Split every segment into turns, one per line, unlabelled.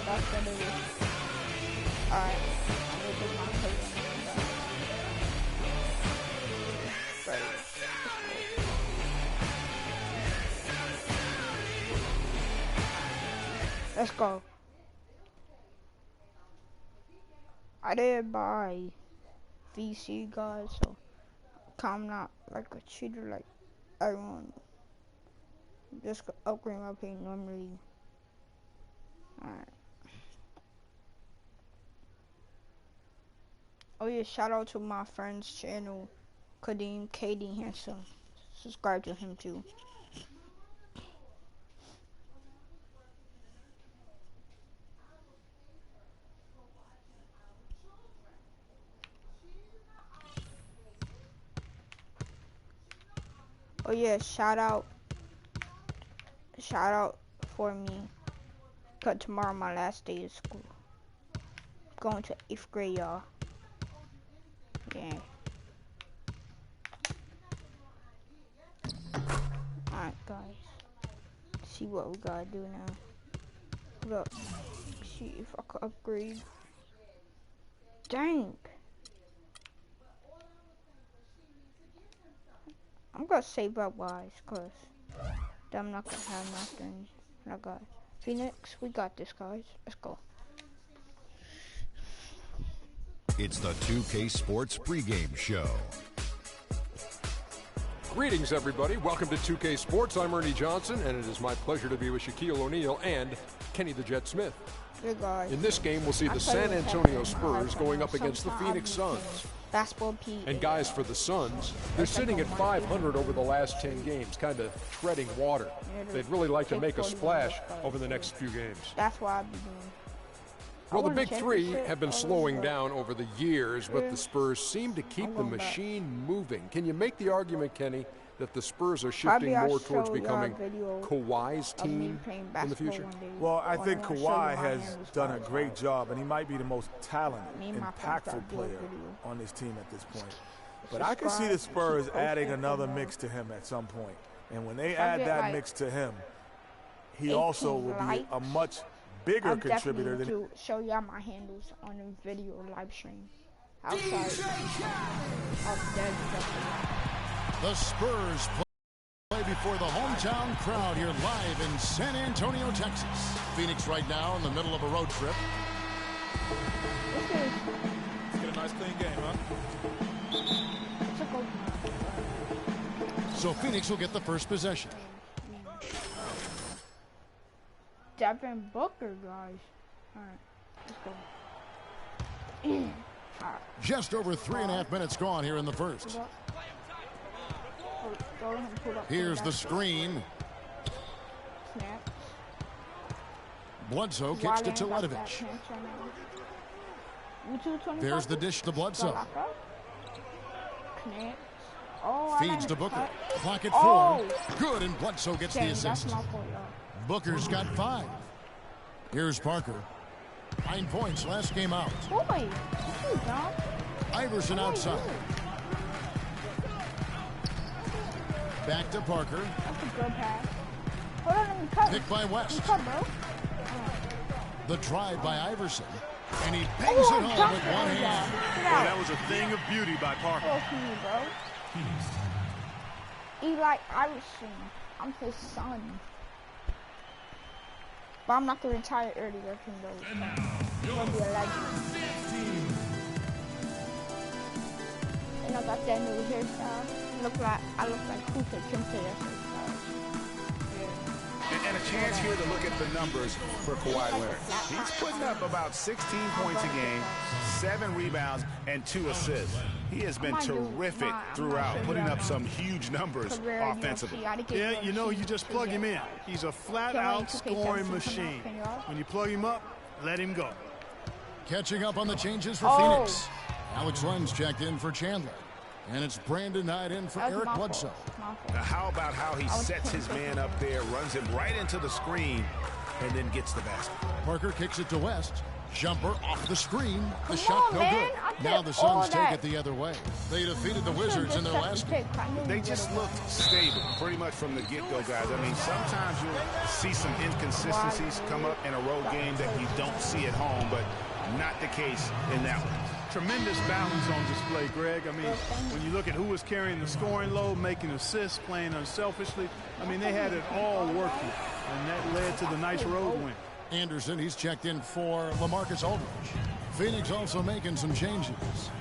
That's what it is. Alright. I'm gonna put my coat on. Right. Let's go. I did buy VC, guys, so I'm not like a cheater like everyone. Just upgrade my pay normally. Alright. Oh yeah, shout out to my friend's channel, Kadeem KD Handsome. Subscribe to him too. Oh yeah, shout out for me, cause tomorrow my last day of school. Going to 8th grade, y'all. Yeah. Alright, guys. See what we gotta do now. Hold up. See if I can upgrade. Dang. I'm gonna save up, guys, cause I'm not gonna have nothing. I got Phoenix. We got this, guys. Let's go.
It's the 2K Sports pregame show.
Greetings, everybody. Welcome to 2K Sports. I'm Ernie Johnson, and it is my pleasure to be with Shaquille O'Neal and Kenny the Jet Smith.
Hey guys.
In this game, we'll see the San Antonio Spurs going up against the Phoenix Suns.
Basketball P.
And guys, for the Suns, they're sitting at 500 over the last 10 games, kind of treading water. They'd really like to make a splash over the next few games.
That's why I've been doing.
Well, the big three have been slowing down over the years, but the Spurs seem to keep the machine moving. Can you make the argument, Kenny, that the Spurs are shifting more towards becoming Kawhi's team in the future?
Well, I think Kawhi has done a great job, and he might be the most talented, impactful player on this team at this point. But I can see the Spurs adding another mix to him at some point. And when they add that mix to him, he also will be a much bigger contributor than
to show y'all my handles on the video live stream outside of
the Spurs play before the hometown crowd here live in San Antonio, Texas. Phoenix right now in the middle of a road trip.
Let's get a nice clean game, huh?
So Phoenix will get the first possession.
Devin Booker, guys. Alright, let's go.
Just over 3.5 minutes gone here in the first. Here's the screen. Bledsoe kicks to Teletovic. There's the dish to Bledsoe. Feeds to Booker. Clock at 4. Good, and Bledsoe gets the assist. Booker's got 5. Here's Parker. 9 points last game out.
Boy,
Iverson outside. Back to Parker.
That's a good pass. Hold on, let me cut.
Picked by West.
Cut, bro.
The drive by Iverson. And he bangs it home with one hand.
Well, that was a thing of beauty by Parker.
Close to me, bro. Eli Iverson. I'm his son. But I'm not going to retire early with him, though. He's going to be a legend. And I got that new hairstyle. I look like Cooper Kempton.
And a chance here to look at the numbers for Kawhi Leonard. He's putting up about 16 points a game, 7 rebounds, and 2 assists. He has been terrific throughout, putting up some huge numbers offensively.
Yeah, you know, you just plug him in. He's a flat-out scoring machine. When you plug him up, let him go.
Catching up on the changes for Phoenix. Alex Len's checked in for Chandler. And it's Brandon Knight in for Eric Bledsoe.
Now, how about how he sets his man up there, runs him right into the screen, and then gets the basket.
Parker kicks it to West. Jumper off the screen. The shot no good. Now the Suns take it the other way. They defeated the Wizards in their last game.
They just looked stable pretty much from the get-go, guys. I mean, sometimes you'll see some inconsistencies come up in a road game that you don't see at home, but not the case in that one.
Tremendous balance on display, Greg. I mean, when you look at who was carrying the scoring load, making assists, playing unselfishly, I mean, they had it all working, and that led to the nice road win.
Anderson, he's checked in for LaMarcus Aldridge. Phoenix also making some changes.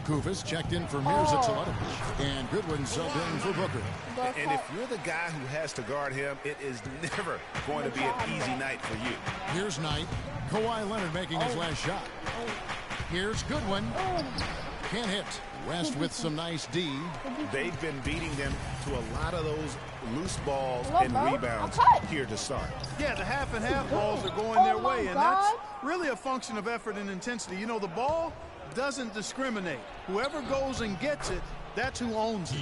Kufis checked in for Mirza Teletovic, and Goodwin subbed in for Booker.
And if you're the guy who has to guard him, it is never going to be an easy night for you.
Here's Knight. Kawhi Leonard making his last shot. Here's Goodwin. Can't hit. West with some nice D.
They've been beating them to a lot of those loose balls and rebounds here to start.
Yeah, the half and half balls are going their way, and that's really a function of effort and intensity. You know, the ball doesn't discriminate. Whoever goes and gets it, that's who owns it.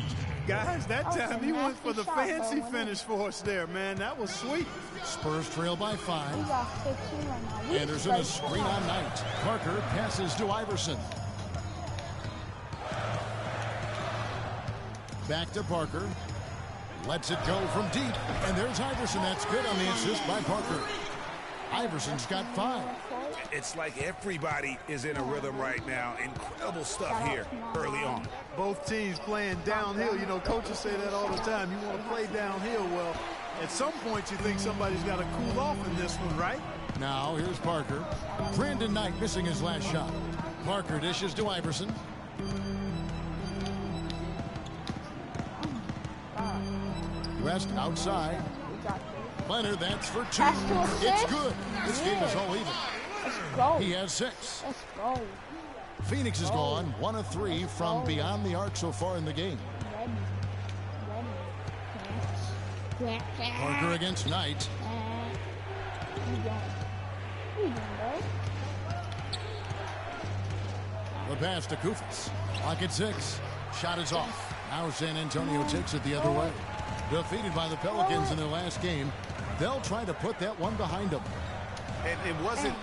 Guys, that time he went for the fancy finish for us there, man. That was sweet.
Spurs trail by 5. Anderson a screen on Knight. Parker passes to Iverson. Back to Parker. Lets it go from deep. And there's Iverson. That's good on the assist by Parker. Iverson's got 5.
It's like everybody is in a rhythm right now. Incredible stuff here early on.
Both teams playing downhill. You know, coaches say that all the time. You want to play downhill. Well, at some point you think somebody's got to cool off in this one, right?
Now here's Parker. Brandon Knight missing his last shot. Parker dishes to Iverson. West outside. Leonard, that's for 2. It's good. This game is all even.
Let's go.
He has 6.
Let's go.
Phoenix is gone 1 of 3 from beyond the arc so far in the game. Parker against Knight. The pass to Kufis. Clock at 6. Shot is off. Now San Antonio takes it the other way. Defeated by the Pelicans in their last game. They'll try to put that one behind them.
And it wasn't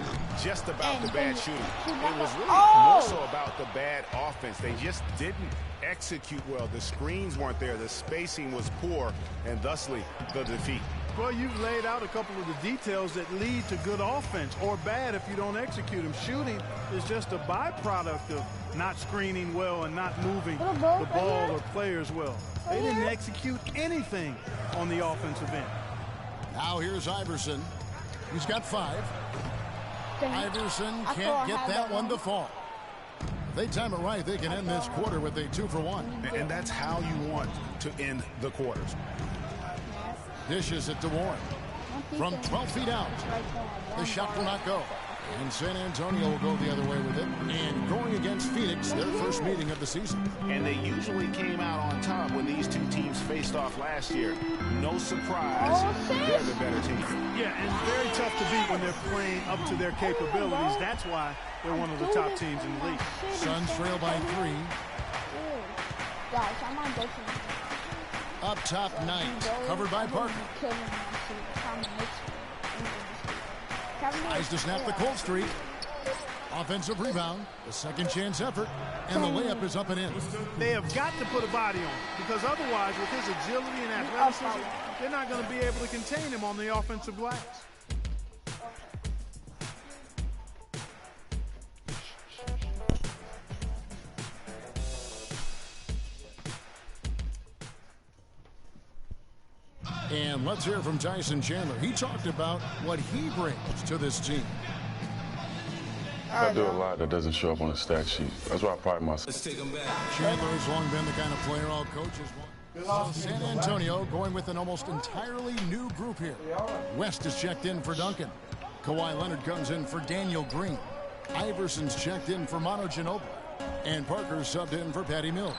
just about the bad shooting. It was really more so about the bad offense. They just didn't execute well. The screens weren't there. The spacing was poor, and thusly the defeat.
Well, you've laid out a couple of the details that lead to good offense, or bad if you don't execute them. Shooting is just a byproduct of not screening well and not moving the ball or players well. They didn't execute anything on the offensive end.
Now here's Iverson. He's got 5. Iverson can't get that one to fall. If they time it right, they can end this quarter with a 2-for-1.
And that's how you want to end the quarters.
Dishes it to Warren. From 12 feet out. The shot will not go. And San Antonio will go the other way with it. And going against Phoenix, their first meeting of the season.
And they usually came out on top when these two teams faced off last year. No surprise, they're the better team.
Yeah, and very tough to beat when they're playing up to their capabilities. That's why they're one of the top teams in the league.
Suns trail by 3. Up top, Knight, covered by Parker. Tries to snap the cold streak. Offensive rebound, a second chance effort, and the layup is up and in.
They have got to put a body on, because otherwise, with his agility and athleticism, they're not going to be able to contain him on the offensive glass.
And let's hear from Tyson Chandler. He talked about what he brings to this team.
I do a lot that doesn't show up on the stat sheet. That's why I pride myself.
Let's take them back.
Chandler has long been the kind of player all coaches want. So San Antonio going with an almost entirely new group here. West is checked in for Duncan. Kawhi Leonard comes in for Daniel Green. Iverson's checked in for Manu Ginobili. And Parker subbed in for Patty Mills.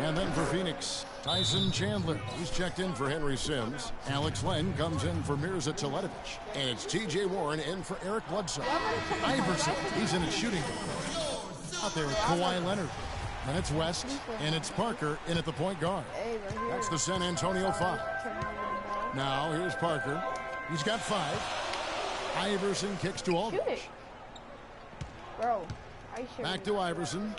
And then for Phoenix, Tyson Chandler. He's checked in for Henry Sims. Alex Len comes in for Mirza Teletovic. And it's T.J. Warren in for Eric Bledsoe. Iverson, he's in at shooting. Out there with Kawhi Leonard. And it's West, and it's Parker in at the point guard. That's the San Antonio 5. Now here's Parker. He's got 5. Iverson kicks to Aldridge.
Bro, are you serious?
Back to Iverson.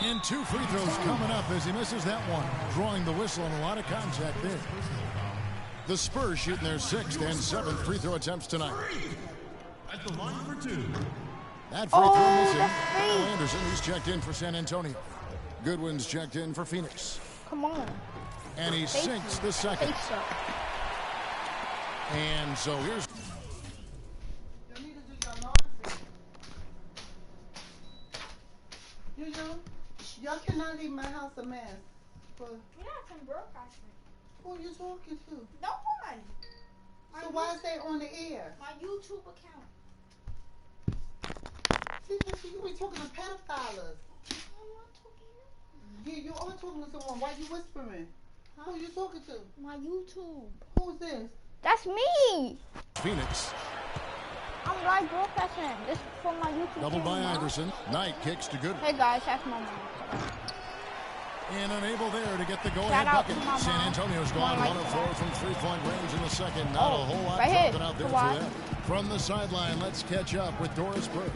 And 2 free throws coming up as he misses that one. Drawing the whistle and a lot of contact there. The Spurs shooting their 6th and 7th free throw attempts tonight.
At the line for 2.
That free throw missing. Kyle Anderson, he's checked in for San Antonio. Goodwin's checked in for Phoenix.
Come on.
And he sinks the second. And so here's...
Y'all cannot leave my house a mess.
You're not from broadcasting.
Who are you talking to?
No one.
So why is they on the air?
My YouTube account.
See, you be talking to pedophiles. Yeah, you are talking to someone. Why you whispering? Huh? Who are you talking to?
My YouTube.
Who's this?
That's me.
Phoenix.
I'm live broadcasting. This is for my YouTube
Double by
channel.
Iverson. Knight kicks to Goodwin.
Hey guys, that's my mom.
And unable there to get the
Shout
go-ahead
out
bucket.
to my mom.
San Antonio's gone
Mom
1 of 4 from 3-point range in the second. Not a whole lot
right here.
dropping out there for them. From the sideline, let's catch up with Doris Burke.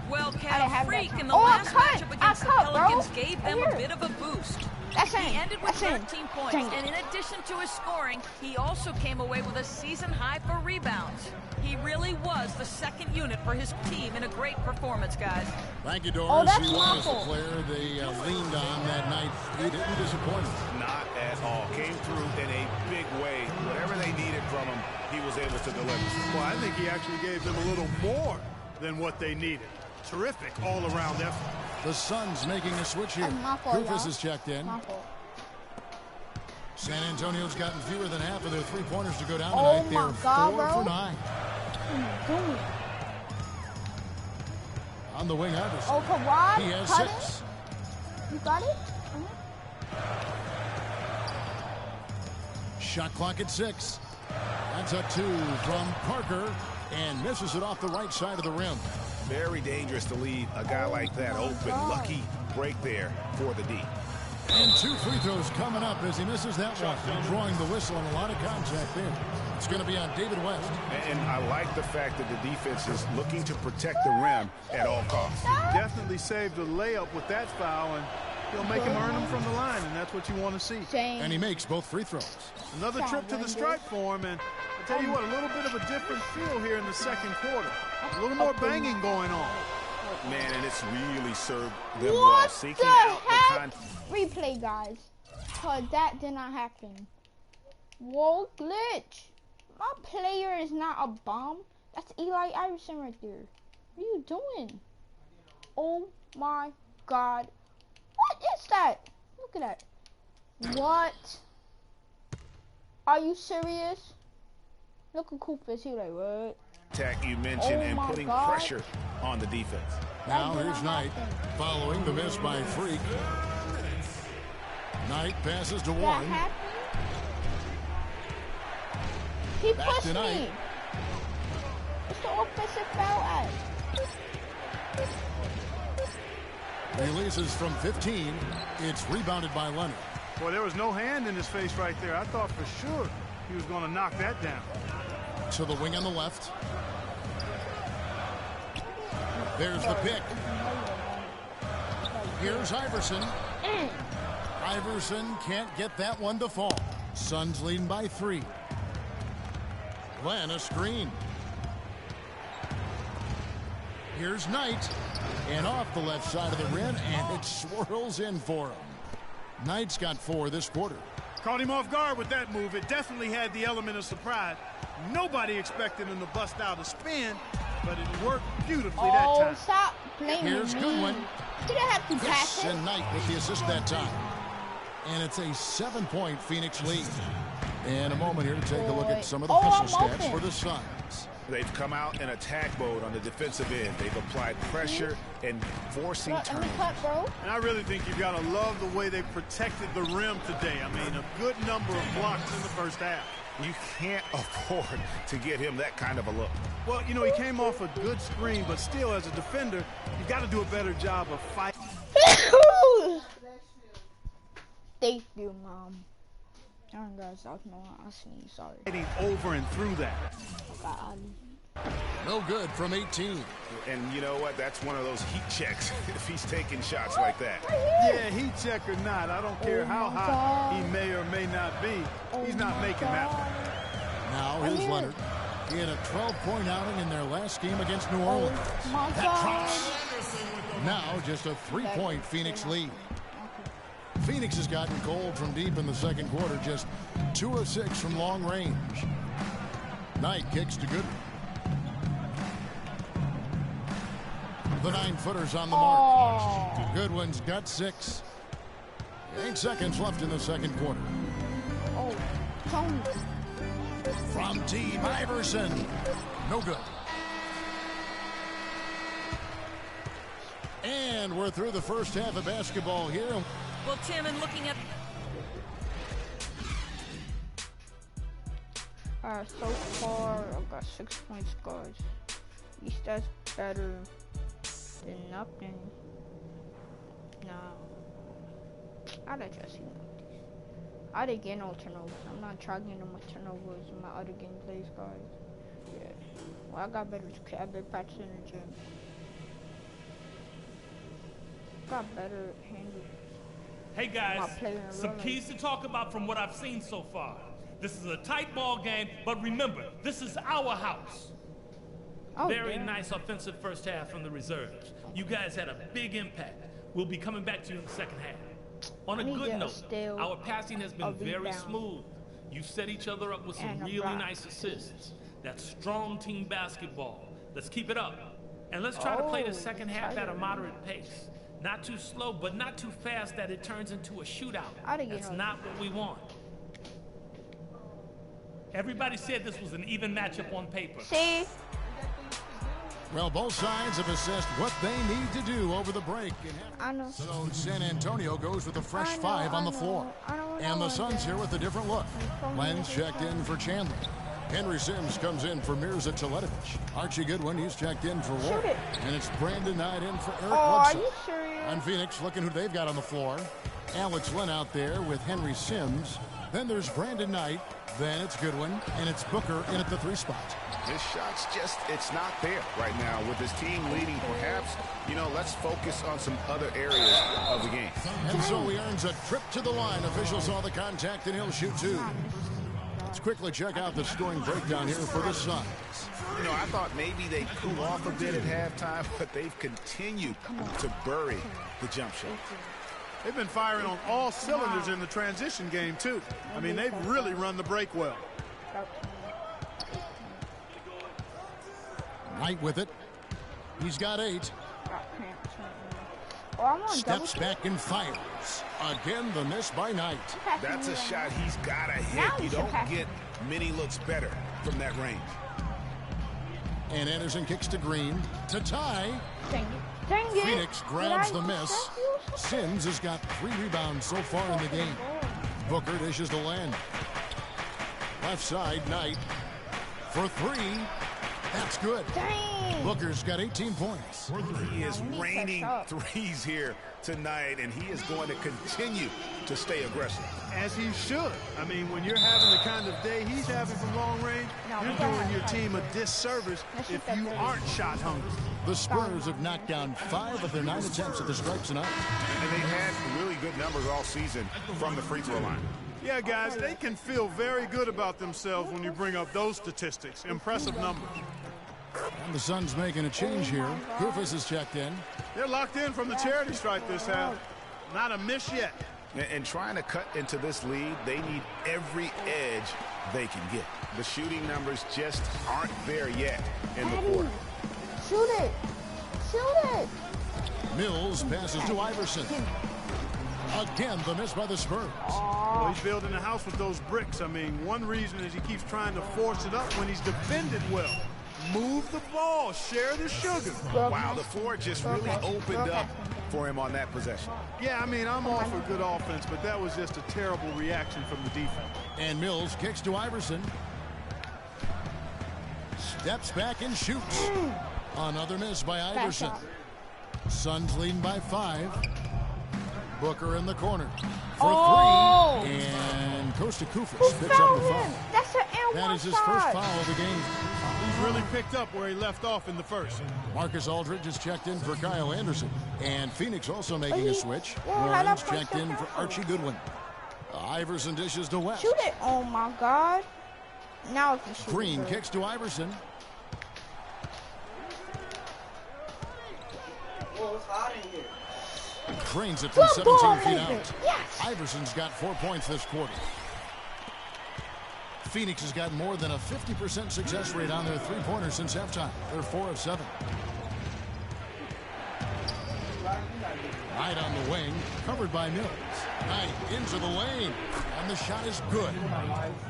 Well, Cal Freak in the
I
last
cut.
matchup against the Pelicans gave them a bit of a boost. He ended with 13 points, and in addition to his scoring, he also came away with a season high for rebounds. He really was the second unit for his team in a great performance, guys.
Thank you, Doris. He was the player they leaned on that night. He didn't disappoint.
Not at all. Came through in a big way. Whatever they needed from him, he was able to deliver.
Well, I think he actually gave them a little more than what they needed. Terrific all-around effort.
The Suns making a switch here. Rufus is checked in. San Antonio's gotten fewer than half of their three-pointers to go down tonight. They're 4 for 9. On the wing, Iverson.
Oh, Kawhi.
He has 6.
You got it?
Shot clock at 6. That's a 2 from Parker and misses it off the right side of the rim.
Very dangerous to leave a guy like that open. Lucky break there for the D.
And 2 free throws coming up as he misses that one. Drawing the whistle and a lot of contact there. It's going to be on David West.
And I like the fact that the defense is looking to protect the rim at all costs.
Definitely saved a layup with that foul, and he'll make him earn them from the line, and that's what you want to see.
And he makes both free throws.
Another trip to the stripe for him, and I tell you what, a little bit of a different feel here in the second quarter. A little more banging going on.
Man, and it's really served them well. Seeking out the
replay, guys. Because that did not happen. Whoa, glitch. My player is not a bomb. That's Eli Iverson right there. What are you doing? Oh my God. What is that? Look at that. What? Are you serious? Look at Cooper's. He like, what?
Attack you mentioned and putting pressure on the defense.
Now here's Knight following the miss by Freak. Knight passes to Warren.
He pushed me. It's the offensive foul act.
Releases from 15. It's rebounded by Leonard.
Boy, there was no hand in his face right there. I thought for sure he was going to knock that down.
To the wing on the left. There's the pick. Here's Iverson. Iverson can't get that one to fall. Suns leading by 3. Glenn, a screen. Here's Knight. And off the left side of the rim, and it swirls in for him. Knight's got 4 this quarter.
Caught him off guard with that move. It definitely had the element of surprise. Nobody expected him to bust out a spin, but it worked beautifully that time.
Oh, stop blaming me.
Here's Goodwin.
He didn't have to pass it.
And Knight with the assist that time. And it's a 7-point Phoenix lead. In a moment here to take a look at some of the official stats for the Suns.
They've come out in attack mode on the defensive end. They've applied pressure and forcing turnovers.
And I really think you've got to love the way they protected the rim today. I mean, a good number of blocks in the first half.
You can't afford to get him that kind of a look.
Well, you know, he came off a good screen, but still, as a defender, you got to do a better job of fighting.
Thank you, Mom. Guys, I sneeze. Sorry.
Getting over and through that.
God.
No good from 18.
And you know what? That's one of those heat checks if he's taking shots like that.
Yeah, heat check or not, I don't care how hot he may or may not be. He's not making that one.
Now here's Leonard. He had a 12-point outing in their last game against New Orleans. That drops. Now just a 3-point Phoenix lead. Phoenix has gotten cold from deep in the second quarter, just 2 of 6 from long range. Knight kicks to Goodwin. The 9-footer's on the mark. Goodwin's got 6. 8 seconds left in the second quarter.
Tony.
From Team Iverson. No good. And we're through the first half of basketball here.
Well, Tim, and looking at...
So far, I've got 6 points, guys. At least that's better than nothing. No. I'd have just seen these. I didn't get no turnovers. I'm not trying to get no more turnovers in my other gameplays, guys. Yeah. Well, I got better. I've been practicing in the gym. Got better handle.
Hey guys, some keys to talk about from what I've seen so far. This is a tight ball game, but remember, this is our house. Very nice offensive first half from the reserves. You guys had a big impact. We'll be coming back to you in the second half. On a good note, our passing has been very smooth. You set each other up with some really nice assists. That's strong team basketball. Let's keep it up. And let's try to play the second half at a moderate pace. Not too slow, but not too fast that it turns into a shootout. That's not what we want. Everybody said this was an even matchup on paper.
See?
Well, both sides have assessed what they need to do over the break.
I know.
So San Antonio goes with a fresh 5 on the floor. And the Suns here with a different look. Len's checked in for Chandler. Henry Sims comes in for Mirza Teletovic. Archie Goodwin, he's checked in for Ward. And it's Brandon Knight in for Eric Bledsoe.
Are you serious?
On Phoenix, looking who they've got on the floor. Alex Len out there with Henry Sims. Then there's Brandon Knight. Then it's Goodwin. And it's Booker in at the 3 spot.
His shot's just, it's not there right now. With his team leading, perhaps, let's focus on some other areas of the game.
And so he earns a trip to the line. Officials saw the contact, and he'll shoot 2. Let's quickly check out the scoring breakdown here for the Suns.
I thought maybe they'd cool off a bit at halftime, but they've continued to bury the jump shot.
They've been firing on all cylinders in the transition game, too. I mean, they've really run the break well.
Knight with it. He's got 8. Steps back and fires. Again, the miss by Knight.
That's a shot he's got to hit. You don't get many looks better from that range.
And Anderson kicks to Green to tie.
Dang it.
Phoenix grabs the miss. Sims has got 3 rebounds so far in the game. Booker dishes to Len. Left side, Knight for 3. That's good.
Dang.
Booker's got 18 points.
He is raining threes here tonight, and he is going to continue to stay aggressive.
As he should. I mean, when you're having the kind of day he's having from long range, you're doing your team a disservice if you aren't shot hungry.
The Spurs have knocked down 5 of their 9 attempts at the stripes tonight.
And they've had really good numbers all season from the free throw line.
Yeah, guys, they can feel very good about themselves when you bring up those statistics. Impressive numbers.
And the Suns making a change here. Kufis is checked in.
They're locked in from the charity stripe this half. Not a miss yet.
And trying to cut into this lead, they need every edge they can get. The shooting numbers just aren't there yet in the quarter.
Shoot it. Shoot it.
Mills passes to Iverson. Again, the miss by the Spurs.
Well, he's building a house with those bricks. I mean, one reason is he keeps trying to force it up when he's defended well. Move the ball. Share the sugar.
Wow, the floor just really opened up for him on that possession.
Yeah, I mean, I'm all for good offense, but that was just a terrible reaction from the defense.
And Mills kicks to Iverson. Steps back and shoots. Another miss by Iverson. Suns leading by 5. Booker in the corner for 3. And Kosta Kufis picks up the foul.
That's an and
That is his first foul of the game.
He's really picked up where he left off in the first.
Marcus Aldridge is checked in for Kyle Anderson. And Phoenix also making a switch. Warren's checked in for Archie Goodwin. Iverson dishes to West.
Shoot it. Oh, my God. Now if you shoot
Green
it,
kicks to Iverson.
Whoa, it's hot in here.
Cranes it from 17 feet out.
Yes.
Iverson's got 4 points this quarter. Phoenix has got more than a 50% success rate on their three-pointers since halftime. They're 4 of 7. Knight on the wing, covered by Mills. Knight into the lane, and the shot is good.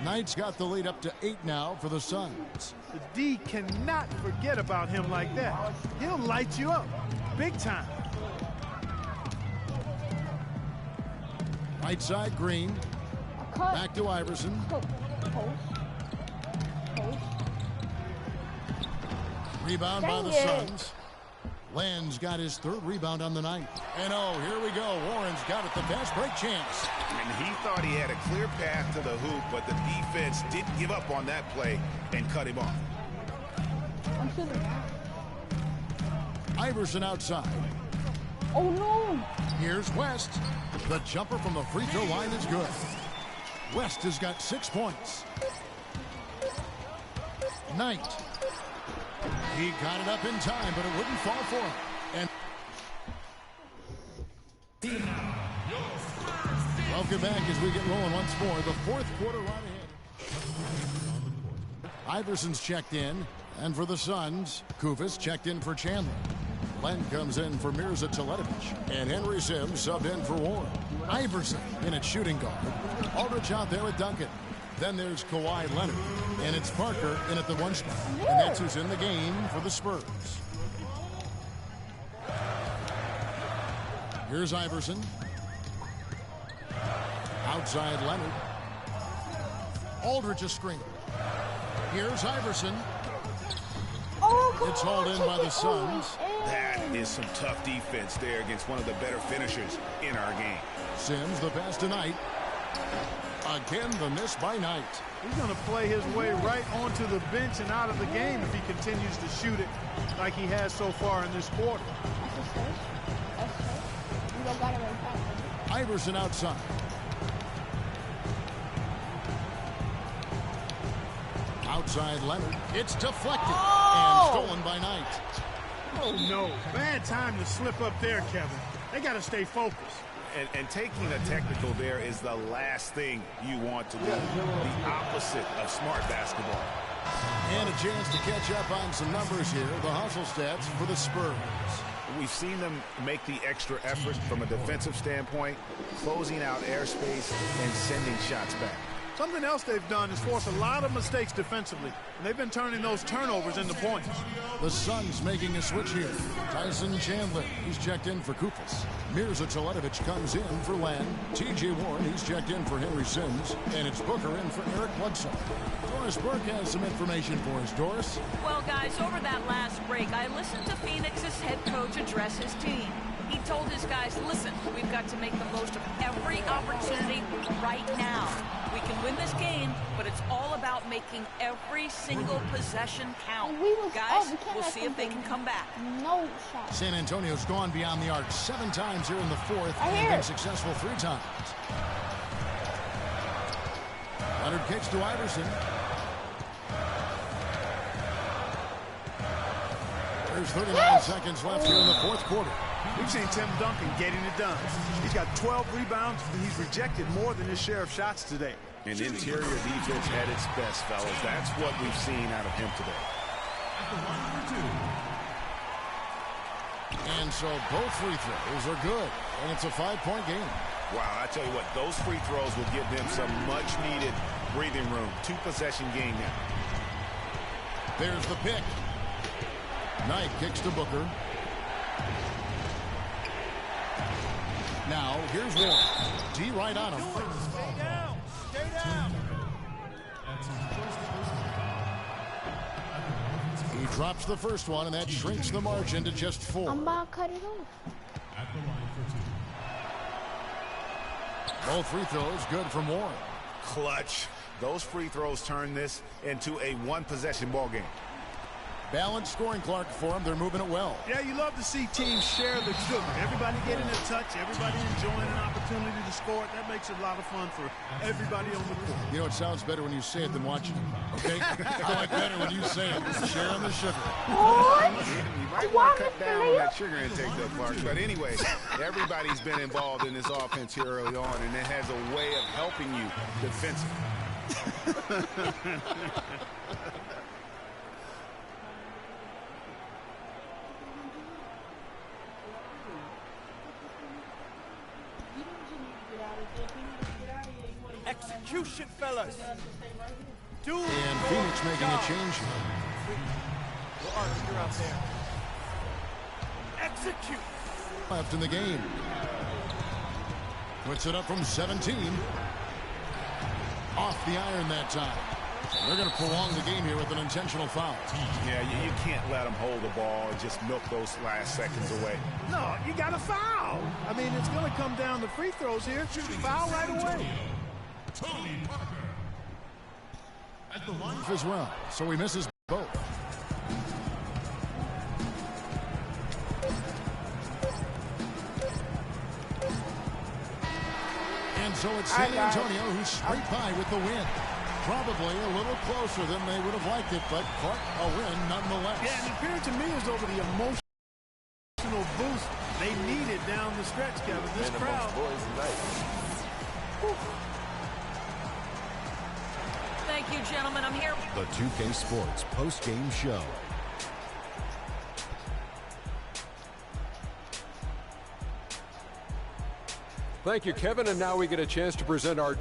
Knight's got the lead up to 8 now for the Suns.
The D cannot forget about him like that. He'll light you up, big time.
Right side, Green. Back to Iverson. Rebound by the Suns. Land's got his 3rd rebound on the night. And oh, here we go. Warren's got it, the fast break chance.
And he thought he had a clear path to the hoop, but the defense didn't give up on that play and cut him off.
Iverson outside.
Oh, no.
Here's West. The jumper from the free throw line is good. West has got 6 points. Knight. He got it up in time, but it wouldn't fall for him. And welcome back as we get rolling once more. The 4th quarter right ahead. Iverson's checked in, and for the Suns, Kufis checked in for Chandler. Len comes in for Mirza Teletovic, and Henry Sims subbed in for Warren. Iverson in at shooting guard. Aldridge out there at Duncan. Then there's Kawhi Leonard, and it's Parker in at the 1 spot. And that's who's in the game for the Spurs. Here's Iverson. Outside Leonard. Aldridge a screen. Here's Iverson. It's hauled in by the Suns.
That is some tough defense there against one of the better finishers in our game.
Sims the pass to Knight. Again, the miss by Knight.
He's going to play his way right onto the bench and out of the game if he continues to shoot it like he has so far in this quarter.
Iverson outside. Outside Leonard. It's deflected and stolen by Knight.
Oh, no. Bad time to slip up there, Kevin. They got to stay focused.
And taking a technical there is the last thing you want to do. The opposite of smart basketball.
And a chance to catch up on some numbers here. The hustle stats for the Spurs.
We've seen them make the extra effort from a defensive standpoint, closing out airspace and sending shots back.
Something else they've done is force a lot of mistakes defensively, and they've been turning those turnovers into points.
The Suns making a switch here. Tyson Chandler, he's checked in for Kufis. Mirza Teletovic comes in for Land. T.J. Warren, he's checked in for Henry Sims. And it's Booker in for Eric Bledsoe. Doris Burke has some information for us. Doris?
Well, guys, over that last break, I listened to Phoenix's head coach address his team. He told his guys, listen, we've got to make the most of every opportunity right now. We can win this game, but it's all about making every single possession count. Guys, we'll see if they can come back.
No shot.
San Antonio's gone beyond the arc 7 times here in the 4th and been successful 3 times. Leonard kicks to Iverson. There's 39 seconds left here in the 4th quarter.
We've seen Tim Duncan getting it done. He's got 12 rebounds, and he's rejected more than his share of shots today.
And interior defense at its best, fellas. That's what we've seen out of him today.
And so both free throws are good, and it's a 5-point game.
Wow, I tell you what, those free throws will give them some much-needed breathing room. 2-possession game now.
There's the pick. Knight kicks to Booker. Now, here's Warren. D right on him.
Stay down. Stay down.
He drops the first one, and that shrinks the margin to just 4.
I'm about to cut it off.
Both free throws good from Warren.
Clutch. Those free throws turn this into a one-possession ball game.
Balanced scoring, Clark, for them. They're moving it well.
Yeah, you love to see teams share the sugar. Everybody getting a touch, everybody enjoying an opportunity to score it. That makes it a lot of fun for everybody on the court.
You know, it sounds better when you say it than watching it, okay? I like better when you say it. Sharing the sugar.
What? You might want to cut down on that sugar intake, though, Clark. But anyway, everybody's been involved in this offense here early on, and it has a way of helping you defensively.
Execution, fellas.
And Phoenix making a change.
You're out there. Execute.
Left in the game. Puts it up from 17. Off the iron that time. They're going to prolong the game here with an intentional foul.
Yeah, you can't let them hold the ball and just milk those last seconds away.
No, you got to foul. I mean, it's going to come down to free throws here. Foul right away.
Tony Parker. At the line
as well, so he misses both. And so it's San Antonio who's straight by with the win. Probably a little closer than they would have liked it, but Clark, a win nonetheless.
Yeah, and it appeared to me as though the emotional boost they needed down the stretch, Kevin. This crowd.
Thank you, gentlemen. I'm here.
The 2K Sports post-game show.
Thank you, Kevin. And now we get a chance to present our